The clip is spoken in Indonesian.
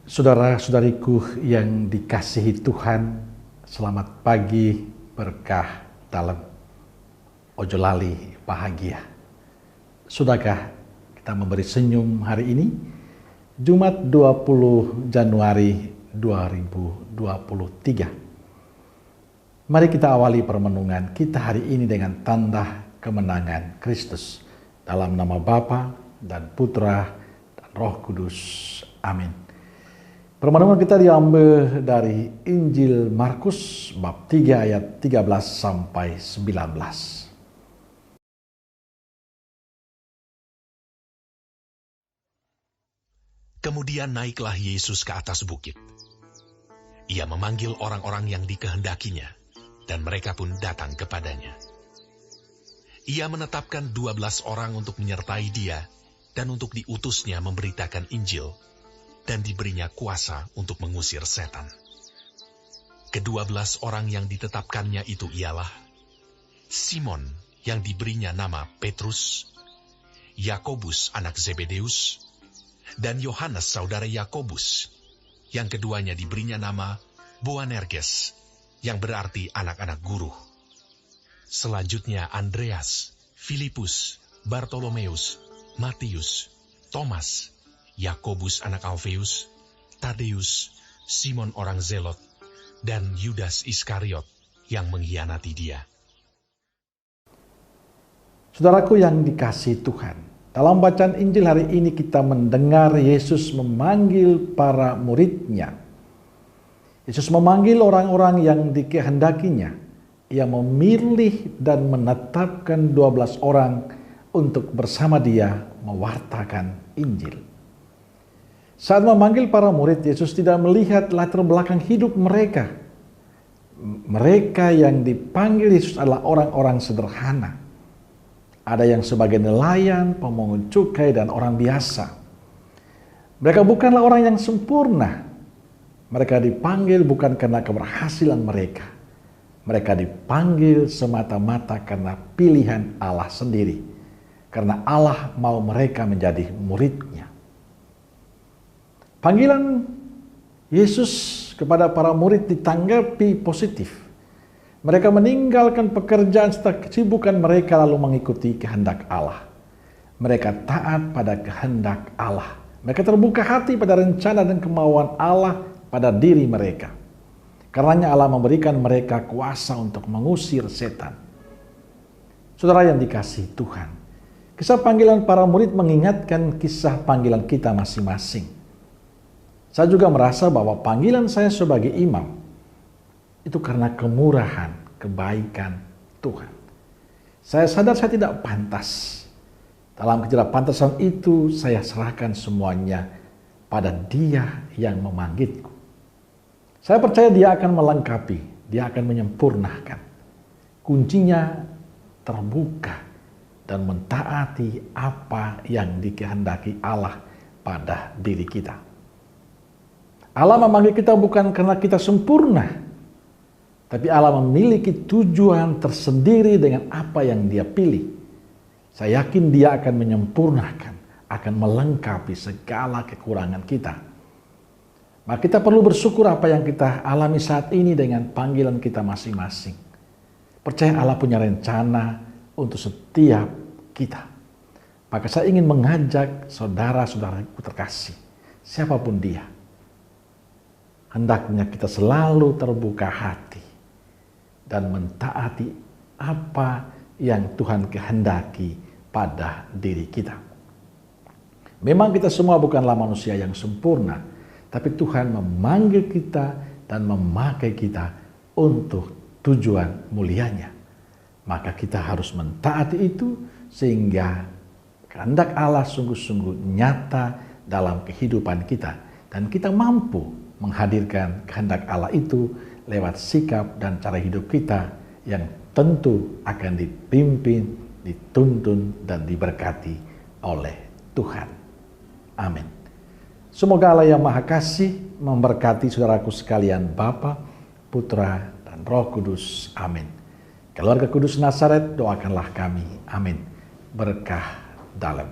Saudara-saudariku yang dikasihi Tuhan, selamat pagi, berkah dalam ojo lali bahagia. Sudahkah kita memberi senyum hari ini? Jumat 20 Januari 2023. Mari kita awali permenungan kita hari ini dengan tanda kemenangan Kristus. Dalam nama Bapa dan Putra dan Roh Kudus. Amin. Permenungan kita diambil dari Injil Markus bab 3 ayat 13 sampai 19. Kemudian naiklah Yesus ke atas bukit. Ia memanggil orang-orang yang dikehendakinya, dan mereka pun datang kepadanya. Ia menetapkan 12 orang untuk menyertai dia, dan untuk diutusnya memberitakan Injil, dan diberinya kuasa untuk mengusir setan. Ke-12 orang yang ditetapkannya itu ialah Simon yang diberinya nama Petrus, Yakobus anak Zebedeus, dan Yohanes saudara Yakobus, yang keduanya diberinya nama Boanerges, yang berarti anak-anak guru. Selanjutnya Andreas, Filipus, Bartolomeus, Matius, Thomas, Yakobus anak Alfeus, Tadeus, Simon orang Zelot, dan Yudas Iskariot yang mengkhianati dia. Saudaraku yang dikasihi Tuhan, dalam bacaan Injil hari ini kita mendengar Yesus memanggil para murid-Nya. Yesus memanggil orang-orang yang dikehendakinya. Ia memilih dan menetapkan 12 orang untuk bersama dia mewartakan Injil. Saat memanggil para murid, Yesus tidak melihat latar belakang hidup mereka. Mereka yang dipanggil Yesus adalah orang-orang sederhana. Ada yang sebagai nelayan, pemungut cukai, dan orang biasa. Mereka bukanlah orang yang sempurna. Mereka dipanggil bukan karena keberhasilan mereka. Mereka dipanggil semata-mata karena pilihan Allah sendiri. Karena Allah mau mereka menjadi murid-Nya. Panggilan Yesus kepada para murid ditanggapi positif. Mereka meninggalkan pekerjaan serta kesibukan mereka lalu mengikuti kehendak Allah. Mereka taat pada kehendak Allah. Mereka terbuka hati pada rencana dan kemauan Allah pada diri mereka. Karenanya Allah memberikan mereka kuasa untuk mengusir setan. Saudara yang dikasihi Tuhan, kisah panggilan para murid mengingatkan kisah panggilan kita masing-masing. Saya juga merasa bahwa panggilan saya sebagai imam itu karena kemurahan, kebaikan Tuhan. Saya sadar saya tidak pantas. Dalam ketidakpantasan itu saya serahkan semuanya pada Dia yang memanggilku. Saya percaya Dia akan melengkapi, Dia akan menyempurnakan. Kuncinya terbuka dan mentaati apa yang dikehendaki Allah pada diri kita. Allah memanggil kita bukan karena kita sempurna, tapi Allah memiliki tujuan tersendiri dengan apa yang Dia pilih. Saya yakin Dia akan menyempurnakan, akan melengkapi segala kekurangan kita. Maka kita perlu bersyukur apa yang kita alami saat ini dengan panggilan kita masing-masing. Percaya Allah punya rencana untuk setiap kita. Maka saya ingin mengajak saudara-saudaraku terkasih, siapapun dia, hendaknya kita selalu terbuka hati dan mentaati apa yang Tuhan kehendaki pada diri kita. Memang kita semua bukanlah manusia yang sempurna, tapi Tuhan memanggil kita dan memakai kita untuk tujuan mulianya. Maka kita harus mentaati itu sehingga kehendak Allah sungguh-sungguh nyata dalam kehidupan kita. Dan kita mampu menghadirkan kehendak Allah itu lewat sikap dan cara hidup kita yang tentu akan dipimpin, dituntun, dan diberkati oleh Tuhan. Amin. Semoga Allah yang Maha Kasih memberkati saudaraku sekalian, Bapa, Putra, dan Roh Kudus. Amin. Keluarga Kudus Nazaret, doakanlah kami. Amin. Berkah dalam.